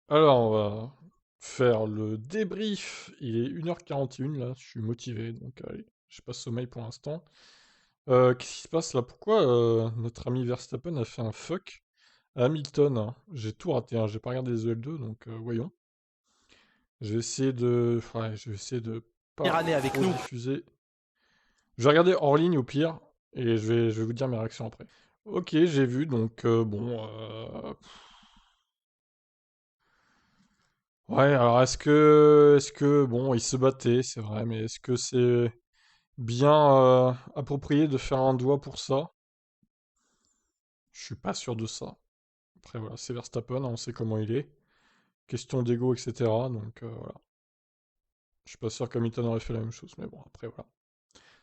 Alors, on va faire le débrief. Il est 1h41 là, je suis motivé, donc allez, j'ai pas sommeil pour l'instant. Qu'est-ce qui se passe là? Pourquoi notre ami Verstappen a fait un fuck à Hamilton, hein? J'ai tout raté, hein, j'ai pas regardé les EL2, donc voyons. Je vais essayer de pas Année avec trop nous. diffuser. Je vais regarder hors ligne au pire, et je vais vous dire mes réactions après. Ok, j'ai vu, donc bon. Ouais, alors bon, il se battait, c'est vrai, mais est-ce que c'est bien approprié de faire un doigt pour ça? Je suis pas sûr de ça. Après, voilà, c'est Verstappen, hein, on sait comment il est. Question d'ego, etc. Donc voilà. Je suis pas sûr qu'Hamilton aurait fait la même chose, mais bon, après, voilà.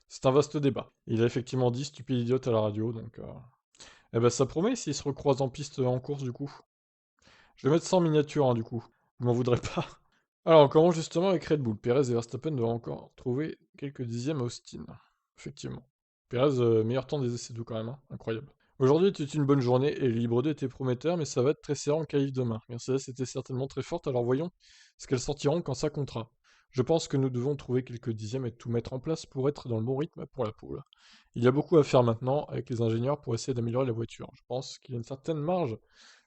C'est un vaste débat. Il a effectivement dit stupide idiote à la radio, donc. Eh ben, ça promet s'ils se recroisent en piste en course, du coup. Je vais mettre ça en miniature, hein, du coup. Vous m'en voudrez pas. Alors, on commence justement avec Red Bull. Perez et Verstappen doivent encore trouver quelques dixièmes à Austin. Effectivement. Perez, meilleur temps des essais doux quand même, hein. Incroyable. Aujourd'hui était une bonne journée et le Libre 2 était prometteur, mais ça va être très serré en qualif demain. Mercedes était certainement très forte, alors voyons ce qu'elles sortiront quand ça comptera. Je pense que nous devons trouver quelques dixièmes et tout mettre en place pour être dans le bon rythme pour la pole. Il y a beaucoup à faire maintenant avec les ingénieurs pour essayer d'améliorer la voiture. Je pense qu'il y a une certaine marge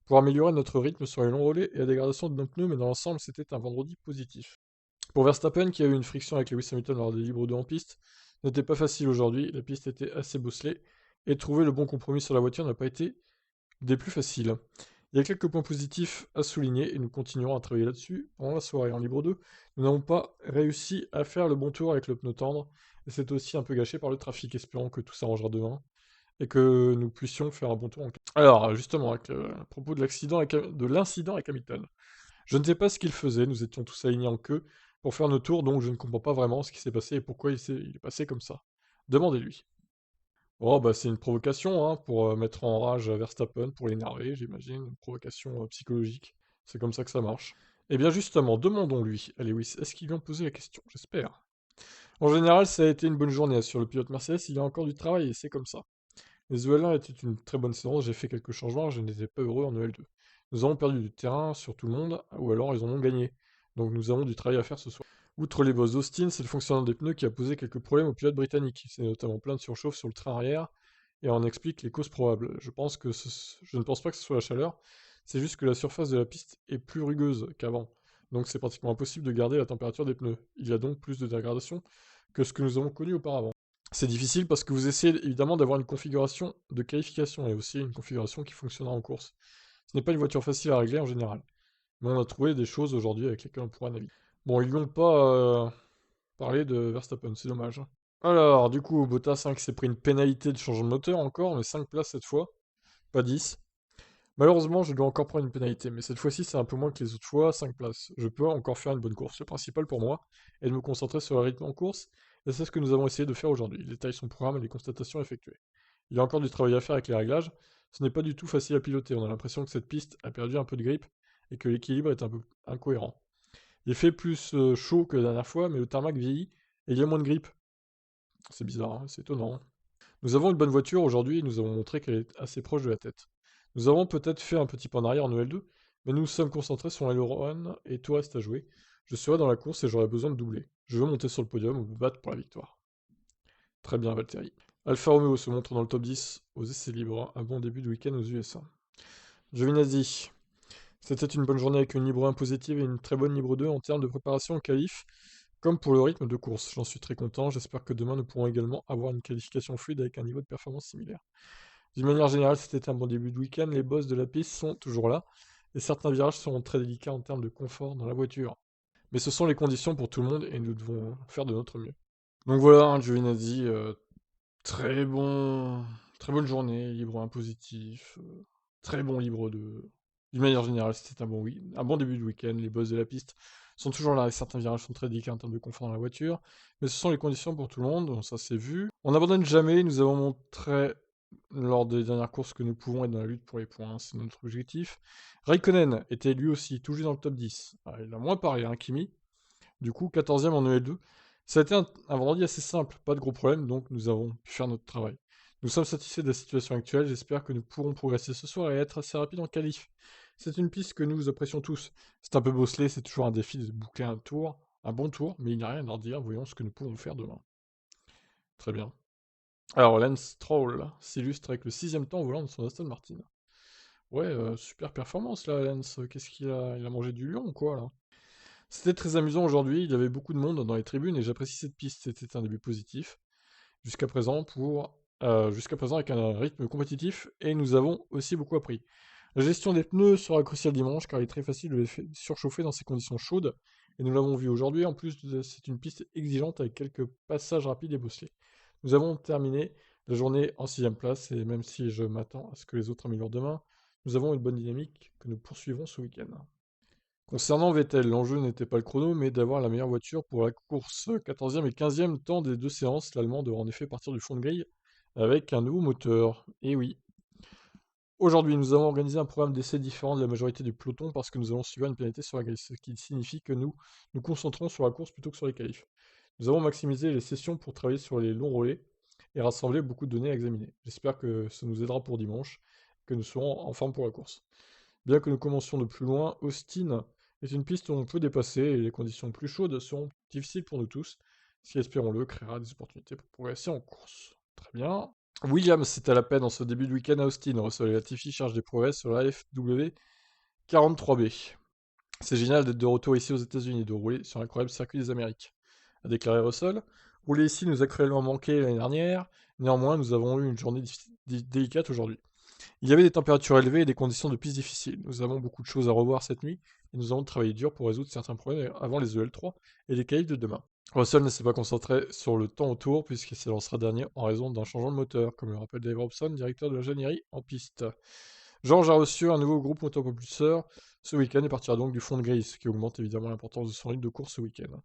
pour améliorer notre rythme sur les longs relais et la dégradation de nos pneus, mais dans l'ensemble, c'était un vendredi positif. Pour Verstappen, qui a eu une friction avec Lewis Hamilton lors des libres 2 en piste, ce n'était pas facile aujourd'hui, la piste était assez bosselée, et trouver le bon compromis sur la voiture n'a pas été des plus faciles. Il y a quelques points positifs à souligner, et nous continuerons à travailler là-dessus pendant la soirée. En libre 2, nous n'avons pas réussi à faire le bon tour avec le pneu tendre, et c'est aussi un peu gâché par le trafic, espérons que tout s'arrangera demain et que nous puissions faire un bon tour. Alors, justement, à propos de l'incident avec Hamilton. Je ne sais pas ce qu'il faisait, nous étions tous alignés en queue pour faire nos tours, donc je ne comprends pas vraiment ce qui s'est passé et pourquoi il est passé comme ça. Demandez-lui. Oh, bah c'est une provocation, hein, pour mettre en rage Verstappen, pour l'énerver, j'imagine, une provocation psychologique. C'est comme ça que ça marche. Eh bien justement, demandons-lui à Lewis, est-ce qu'ils lui ont posé la question? J'espère. En général, ça a été une bonne journée sur le pilote Mercedes, il y a encore du travail et c'est comme ça. Les EL1 étaient une très bonne séance, j'ai fait quelques changements, je n'étais pas heureux en EL2. Nous avons perdu du terrain sur tout le monde, ou alors ils en ont gagné. Donc nous avons du travail à faire ce soir. Outre les boss d'Austin, c'est le fonctionnement des pneus qui a posé quelques problèmes au pilote britannique. C'est notamment plein de surchauffe sur le train arrière, et on explique les causes probables. Je ne pense pas que ce soit la chaleur, c'est juste que la surface de la piste est plus rugueuse qu'avant. Donc c'est pratiquement impossible de garder la température des pneus. Il y a donc plus de dégradation que ce que nous avons connu auparavant. C'est difficile parce que vous essayez évidemment d'avoir une configuration de qualification et aussi une configuration qui fonctionnera en course. Ce n'est pas une voiture facile à régler en général, mais on a trouvé des choses aujourd'hui avec lesquelles on pourra naviguer. Bon, ils n'ont pas parlé de Verstappen, c'est dommage, hein. Alors, du coup, Bottas 5 s'est pris une pénalité de changement de moteur encore, mais 5 places cette fois, pas 10. Malheureusement, je dois encore prendre une pénalité, mais cette fois-ci c'est un peu moins que les autres fois, 5 places. Je peux encore faire une bonne course. Le principal pour moi est de me concentrer sur le rythme en course, et c'est ce que nous avons essayé de faire aujourd'hui. Il détaille son programme et les constatations effectuées. Il y a encore du travail à faire avec les réglages, ce n'est pas du tout facile à piloter, on a l'impression que cette piste a perdu un peu de grip, et que l'équilibre est un peu incohérent. Il fait plus chaud que la dernière fois, mais le tarmac vieillit, et il y a moins de grip. C'est bizarre, hein, c'est étonnant. Nous avons une bonne voiture aujourd'hui et nous avons montré qu'elle est assez proche de la tête. Nous avons peut-être fait un petit pas en arrière en EL2, mais nous nous sommes concentrés sur l'aileron et tout reste à jouer. Je serai dans la course et j'aurai besoin de doubler. Je veux monter sur le podium ou me battre pour la victoire. Très bien, Valtteri. Alfa Romeo se montre dans le top 10 aux essais libres. Un bon début de week-end aux USA. Giovinazzi. C'était une bonne journée avec une libre 1 positive et une très bonne libre 2 en termes de préparation au qualif, comme pour le rythme de course. J'en suis très content. J'espère que demain nous pourrons également avoir une qualification fluide avec un niveau de performance similaire. D'une manière générale, c'était un bon début de week-end, les boss de la piste sont toujours là, et certains virages seront très délicats en termes de confort dans la voiture. Mais ce sont les conditions pour tout le monde, et nous devons faire de notre mieux. Donc voilà, hein, Giovinazzi, très bon, très bonne journée, libre 1 positif, très bon libre 2. D'une manière générale, c'était un bon début de week-end, les boss de la piste sont toujours là, et certains virages sont très délicats en termes de confort dans la voiture, mais ce sont les conditions pour tout le monde, donc ça c'est vu. On n'abandonne jamais, nous avons montré lors des dernières courses que nous pouvons être dans la lutte pour les points, c'est notre objectif. Raikkonen était lui aussi tout juste dans le top 10. Ah, il a moins parlé, hein, Kimi. Du coup, 14e en EL2. Ça a été un vendredi assez simple, pas de gros problèmes, donc nous avons pu faire notre travail. Nous sommes satisfaits de la situation actuelle, j'espère que nous pourrons progresser ce soir et être assez rapides en qualif. C'est une piste que nous apprécions tous. C'est un peu bosselé, c'est toujours un défi de boucler un bon tour, mais il n'y a rien à en dire, voyons ce que nous pouvons faire demain. Très bien. Alors, Lance Stroll s'illustre avec le 6ème temps au volant de son Aston Martin. Ouais, super performance là, Lance. Qu'est-ce qu'il a? Il a mangé du lion ou quoi là? C'était très amusant aujourd'hui, il y avait beaucoup de monde dans les tribunes et j'apprécie cette piste, c'était un début positif. Jusqu'à présent avec un rythme compétitif et nous avons aussi beaucoup appris. La gestion des pneus sera cruciale dimanche car il est très facile de les surchauffer dans ces conditions chaudes et nous l'avons vu aujourd'hui. En plus, c'est une piste exigeante avec quelques passages rapides et bosselés. Nous avons terminé la journée en 6ème place et même si je m'attends à ce que les autres améliorent demain, nous avons une bonne dynamique que nous poursuivrons ce week-end. Concernant Vettel, l'enjeu n'était pas le chrono, mais d'avoir la meilleure voiture pour la course. 14e et 15e temps des deux séances, l'Allemand devra en effet partir du fond de grille avec un nouveau moteur. Et oui. Aujourd'hui, nous avons organisé un programme d'essai différent de la majorité du peloton parce que nous allons suivre une pénalité sur la grille, ce qui signifie que nous nous concentrons sur la course plutôt que sur les qualifs. Nous avons maximisé les sessions pour travailler sur les longs relais et rassembler beaucoup de données à examiner. J'espère que ça nous aidera pour dimanche, que nous serons en forme pour la course. Bien que nous commencions de plus loin, Austin est une piste où on peut dépasser et les conditions plus chaudes seront difficiles pour nous tous, ce qui, espérons-le, créera des opportunités pour progresser en course. Très bien. Williams, c'est à la peine en ce début de week-end à Austin. Russell et Latifi chargent des progrès sur la FW 43B. C'est génial d'être de retour ici aux États-Unis et de rouler sur l'incroyable circuit des Amériques, a déclaré Russell. Rouler ici nous a cruellement manqué l'année dernière, néanmoins nous avons eu une journée délicate aujourd'hui. Il y avait des températures élevées et des conditions de piste difficiles. Nous avons beaucoup de choses à revoir cette nuit et nous allons travailler dur pour résoudre certains problèmes avant les EL3 et les qualifs de demain. Russell ne s'est pas concentré sur le temps au tour puisqu'il s'élancera dernier en raison d'un changement de moteur, comme le rappelle Dave Robson, directeur de l'ingénierie en piste. George a reçu un nouveau groupe motopropulseur ce week-end et partira donc du fond de grille, ce qui augmente évidemment l'importance de son rythme de course ce week-end.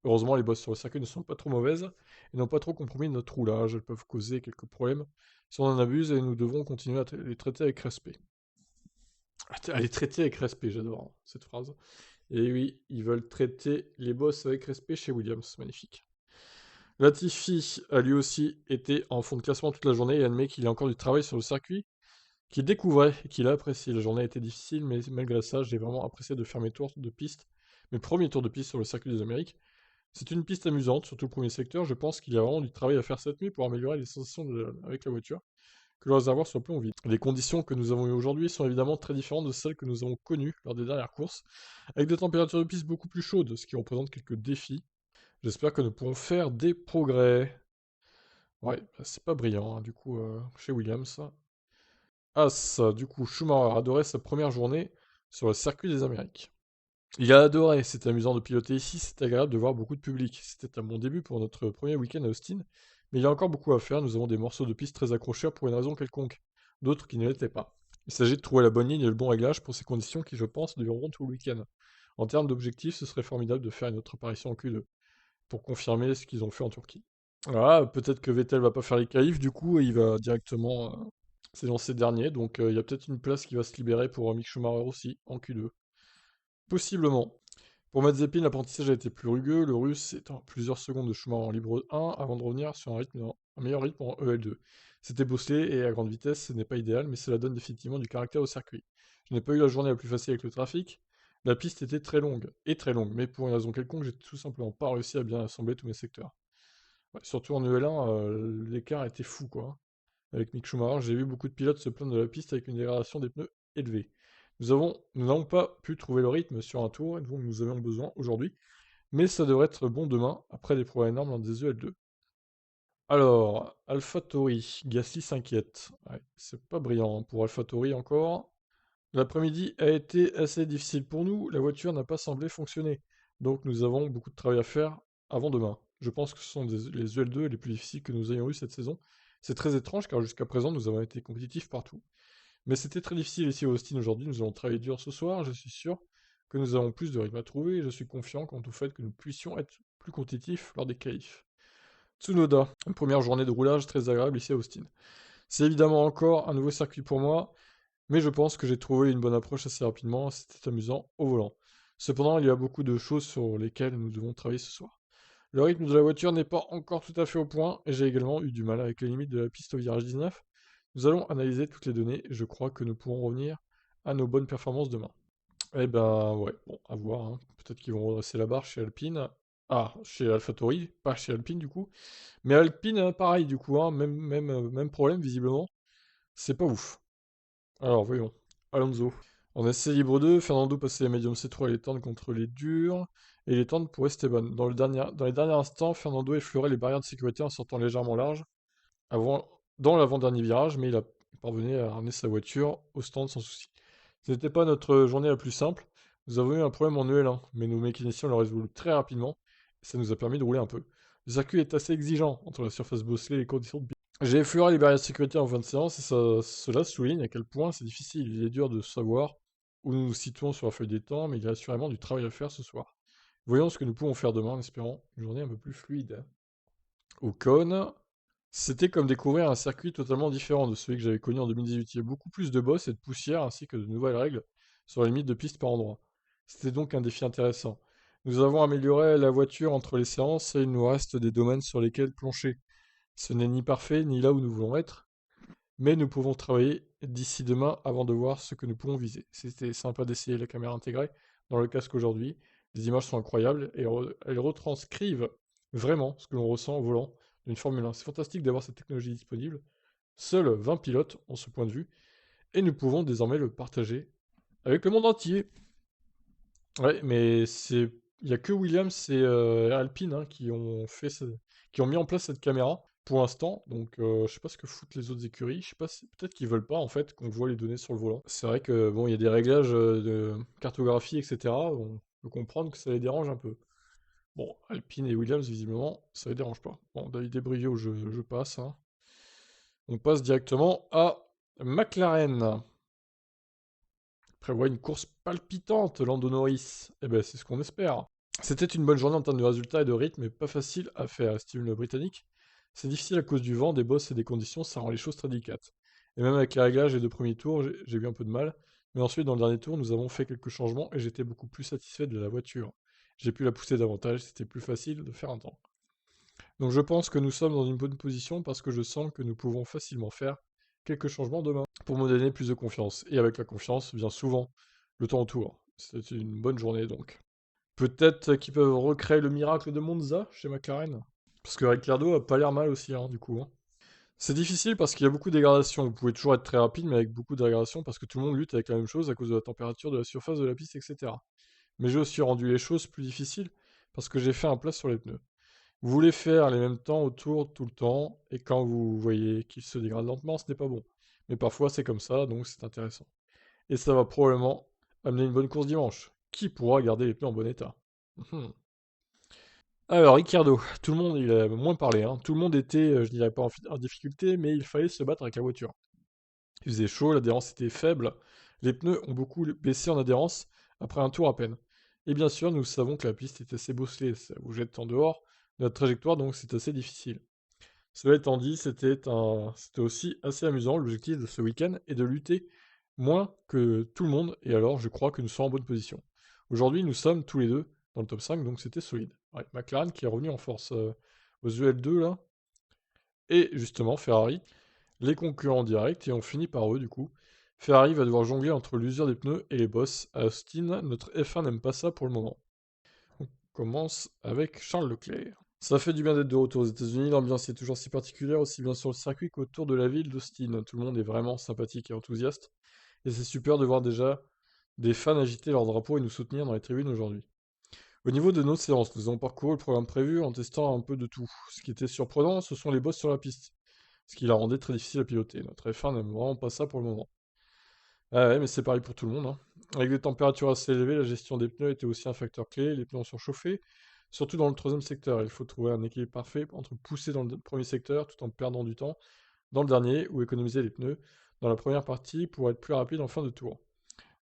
Heureusement, les bosses sur le circuit ne sont pas trop mauvaises et n'ont pas trop compromis notre roulage. Elles peuvent causer quelques problèmes si on en abuse et nous devrons continuer à les traiter avec respect. À les traiter avec respect, j'adore cette phrase. Et oui, ils veulent traiter les boss avec respect chez Williams, magnifique. Latifi a lui aussi été en fond de classement toute la journée et admet qu'il y a encore du travail sur le circuit, qu'il découvrait et qu'il a apprécié. La journée a été difficile, mais malgré ça, j'ai vraiment apprécié de faire mes premiers tours de piste sur le circuit des Amériques. C'est une piste amusante, surtout le premier secteur. Je pense qu'il y a vraiment du travail à faire cette nuit pour améliorer les sensations avec la voiture, que le réservoir soit plein ou vide. Les conditions que nous avons eues aujourd'hui sont évidemment très différentes de celles que nous avons connues lors des dernières courses, avec des températures de piste beaucoup plus chaudes, ce qui représente quelques défis. J'espère que nous pourrons faire des progrès. Ouais, bah, c'est pas brillant, hein, du coup, chez Williams. As, du coup, Schumacher a adoré sa première journée sur le circuit des Amériques. Il a adoré, c'était amusant de piloter ici, c'était agréable de voir beaucoup de public. C'était un bon début pour notre premier week-end à Austin, mais il y a encore beaucoup à faire, nous avons des morceaux de piste très accrocheurs pour une raison quelconque, d'autres qui ne l'étaient pas. Il s'agit de trouver la bonne ligne et le bon réglage pour ces conditions qui, je pense, dureront tout le week-end. En termes d'objectifs, ce serait formidable de faire une autre apparition en Q2, pour confirmer ce qu'ils ont fait en Turquie. Voilà, peut-être que Vettel va pas faire les qualifs, du coup, et il va directement s'élancer dernier, donc il y a peut-être une place qui va se libérer pour Mick Schumacher aussi, en Q2. Possiblement. Pour Mazepin, l'apprentissage a été plus rugueux, le russe étant plusieurs secondes de Schumacher en libre 1 avant de revenir sur un meilleur rythme en EL2. C'était bosselé et à grande vitesse, ce n'est pas idéal, mais cela donne définitivement du caractère au circuit. Je n'ai pas eu la journée la plus facile avec le trafic. La piste était très longue, mais pour une raison quelconque, j'ai tout simplement pas réussi à bien assembler tous mes secteurs. Ouais, surtout en EL1, l'écart était fou, quoi. Avec Mick Schumacher, j'ai vu beaucoup de pilotes se plaindre de la piste avec une dégradation des pneus élevée. Nous n'avons pas pu trouver le rythme sur un tour, et donc nous avions besoin aujourd'hui, mais ça devrait être bon demain, après des progrès énormes dans des EL2. Alors, AlphaTauri, Gasly s'inquiète. Ouais, c'est pas brillant hein, pour AlphaTauri encore. L'après-midi a été assez difficile pour nous, la voiture n'a pas semblé fonctionner, donc nous avons beaucoup de travail à faire avant demain. Je pense que ce sont les EL2 les plus difficiles que nous ayons eu cette saison. C'est très étrange car jusqu'à présent nous avons été compétitifs partout. Mais c'était très difficile ici à Austin aujourd'hui, nous allons travailler dur ce soir, je suis sûr que nous avons plus de rythme à trouver et je suis confiant quant au fait que nous puissions être plus compétitifs lors des qualifs. Tsunoda, une première journée de roulage très agréable ici à Austin. C'est évidemment encore un nouveau circuit pour moi, mais je pense que j'ai trouvé une bonne approche assez rapidement, c'était amusant au volant. Cependant, il y a beaucoup de choses sur lesquelles nous devons travailler ce soir. Le rythme de la voiture n'est pas encore tout à fait au point, et j'ai également eu du mal avec les limites de la piste au virage 19. Nous allons analyser toutes les données, et je crois que nous pourrons revenir à nos bonnes performances demain. Eh ben ouais, bon, à voir, hein. Peut-être qu'ils vont redresser la barre chez Alpine. Ah, chez AlphaTauri, pas chez Alpine du coup. Mais Alpine, pareil du coup, hein, même problème visiblement. C'est pas ouf. Alors voyons. Alonso. En essai libre 2, Fernando passait les médiums C3 et les tendres contre les durs, et les tendres pour Esteban. Dans les derniers instants, Fernando effleurait les barrières de sécurité en sortant légèrement large dans l'avant-dernier virage, mais il parvenait à ramener sa voiture au stand sans souci. Ce n'était pas notre journée la plus simple. Nous avons eu un problème en EL1, mais nos mécaniciens l'ont résolu très rapidement, et ça nous a permis de rouler un peu. Le circuit est assez exigeant entre la surface bosselée et les conditions de piste. J'ai effleuré les barrières de sécurité en fin de séance, et cela souligne à quel point c'est difficile. Il est dur de savoir où nous nous situons sur la feuille des temps, mais il y a assurément du travail à faire ce soir. Voyons ce que nous pouvons faire demain en espérant une journée un peu plus fluide. Ocon, c'était comme découvrir un circuit totalement différent de celui que j'avais connu en 2018. Il y a beaucoup plus de bosses et de poussière ainsi que de nouvelles règles sur les limites de piste par endroit. C'était donc un défi intéressant. Nous avons amélioré la voiture entre les séances et il nous reste des domaines sur lesquels plancher. Ce n'est ni parfait ni là où nous voulons être, mais nous pouvons travailler d'ici demain avant de voir ce que nous pouvons viser. C'était sympa d'essayer la caméra intégrée dans le casque aujourd'hui. Les images sont incroyables et elles retranscrivent vraiment ce que l'on ressent au volant d'une Formule 1. C'est fantastique d'avoir cette technologie disponible. Seuls 20 pilotes ont ce point de vue et nous pouvons désormais le partager avec le monde entier. Ouais, mais il n'y a que Williams et Alpine, hein, qui ont mis en place cette caméra pour l'instant. Donc je sais pas ce que foutent les autres écuries. Je sais pas peut-être qu'ils veulent pas en fait qu'on voit les données sur le volant. C'est vrai que bon, il y a des réglages de cartographie, etc. On peut comprendre que ça les dérange un peu. Bon, Alpine et Williams, visiblement, ça les dérange pas. Bon, David Brivio, je passe, hein. On passe directement à McLaren. Prévoit une course palpitante, Lando Norris. Eh ben, c'est ce qu'on espère. C'était une bonne journée en termes de résultats et de rythme, mais pas facile à faire, estime le Britannique. C'est difficile à cause du vent, des bosses et des conditions, ça rend les choses très délicates. Et même avec les réglages et de premiers tours, j'ai eu un peu de mal. Mais ensuite, dans le dernier tour, nous avons fait quelques changements et j'étais beaucoup plus satisfait de la voiture. J'ai pu la pousser davantage, c'était plus facile de faire un temps. Donc je pense que nous sommes dans une bonne position parce que je sens que nous pouvons facilement faire quelques changements demain pour me donner plus de confiance. Et avec la confiance vient souvent le temps autour. C'est une bonne journée donc. Peut-être qu'ils peuvent recréer le miracle de Monza chez McLaren. Parce que Ricciardo a pas l'air mal aussi, hein, du coup, hein. C'est difficile parce qu'il y a beaucoup de dégradation. Vous pouvez toujours être très rapide, mais avec beaucoup de dégradation parce que tout le monde lutte avec la même chose à cause de la température de la surface de la piste, etc. Mais j'ai aussi rendu les choses plus difficiles parce que j'ai fait un plat sur les pneus. Vous voulez faire les mêmes temps autour tout le temps, et quand vous voyez qu'ils se dégradent lentement, ce n'est pas bon. Mais parfois c'est comme ça, donc c'est intéressant. Et ça va probablement amener une bonne course dimanche. Qui pourra garder les pneus en bon état? Mhm. Alors, Ricciardo, tout le monde, il a moins parlé, hein. Tout le monde était, je dirais pas en difficulté, mais il fallait se battre avec la voiture. Il faisait chaud, l'adhérence était faible, les pneus ont beaucoup baissé en adhérence après un tour à peine. Et bien sûr, nous savons que la piste est assez bosselée, ça vous jette en dehors de notre trajectoire, donc c'est assez difficile. Cela étant dit, c'était aussi assez amusant. L'objectif de ce week-end est de lutter moins que tout le monde, et alors je crois que nous sommes en bonne position. Aujourd'hui, nous sommes tous les deux dans le top 5, donc c'était solide. Ouais, McLaren qui est revenu en force aux EL2 là, et justement Ferrari, les concurrents directs, et on finit par eux du coup. Ferrari va devoir jongler entre l'usure des pneus et les bosses. À Austin, notre F1 n'aime pas ça pour le moment. On commence avec Charles Leclerc. Ça fait du bien d'être de retour aux États-Unis. L'ambiance est toujours si particulière, aussi bien sur le circuit qu'autour de la ville d'Austin. Tout le monde est vraiment sympathique et enthousiaste. Et c'est super de voir déjà des fans agiter leur drapeau et nous soutenir dans les tribunes aujourd'hui. Au niveau de nos séances, nous avons parcouru le programme prévu en testant un peu de tout. Ce qui était surprenant, ce sont les bosses sur la piste, ce qui la rendait très difficile à piloter. Notre F1 n'aime vraiment pas ça pour le moment. Ah ouais, mais c'est pareil pour tout le monde, hein. Avec des températures assez élevées, la gestion des pneus était aussi un facteur clé. Les pneus ont surchauffé, surtout dans le troisième secteur. Il faut trouver un équilibre parfait entre pousser dans le premier secteur tout en perdant du temps dans le dernier ou économiser les pneus dans la première partie pour être plus rapide en fin de tour.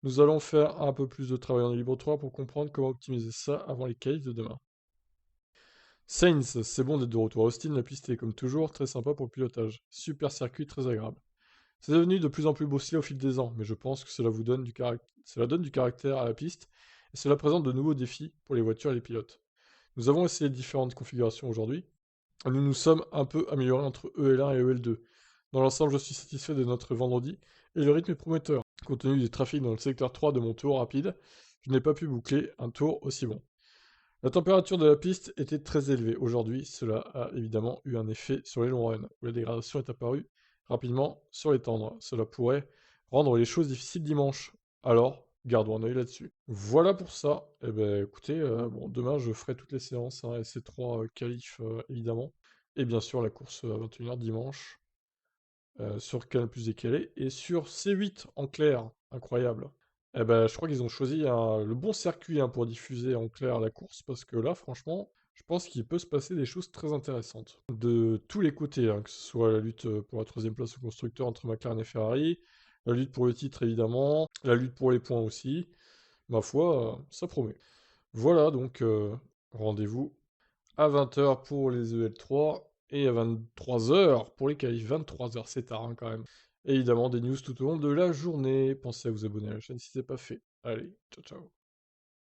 Nous allons faire un peu plus de travail en libre 3 pour comprendre comment optimiser ça avant les qualifs de demain. Sainz, c'est bon d'être de retour à Austin, la piste est comme toujours très sympa pour le pilotage. Super circuit, très agréable. C'est devenu de plus en plus bosselé au fil des ans, mais je pense que cela donne du caractère à la piste, et cela présente de nouveaux défis pour les voitures et les pilotes. Nous avons essayé différentes configurations aujourd'hui, et nous nous sommes un peu améliorés entre EL1 et EL2. Dans l'ensemble, je suis satisfait de notre vendredi, et le rythme est prometteur. Compte tenu du trafic dans le secteur 3 de mon tour rapide, je n'ai pas pu boucler un tour aussi bon. La température de la piste était très élevée aujourd'hui, cela a évidemment eu un effet sur les longs runs, où la dégradation est apparue rapidement sur les tendres. Cela pourrait rendre les choses difficiles dimanche. Alors, gardons un œil là-dessus. Voilà pour ça. Eh ben, écoutez, bon, demain je ferai toutes les séances, hein, et ces trois qualifs évidemment. Et bien sûr la course à 21h dimanche, sur Canal+ décalé, et sur C8 en clair. Incroyable. Eh ben, je crois qu'ils ont choisi le bon circuit, hein, pour diffuser en clair la course, parce que là, franchement, je pense qu'il peut se passer des choses très intéressantes. De tous les côtés, hein, que ce soit la lutte pour la troisième place au constructeur entre McLaren et Ferrari, la lutte pour le titre évidemment, la lutte pour les points aussi. Ma foi, ça promet. Voilà, donc rendez-vous à 20h pour les EL3 et à 23h pour les qualifs. 23h, c'est tard, hein, quand même. Et évidemment, des news tout au long de la journée. Pensez à vous abonner à la chaîne si ce n'est pas fait. Allez, ciao ciao.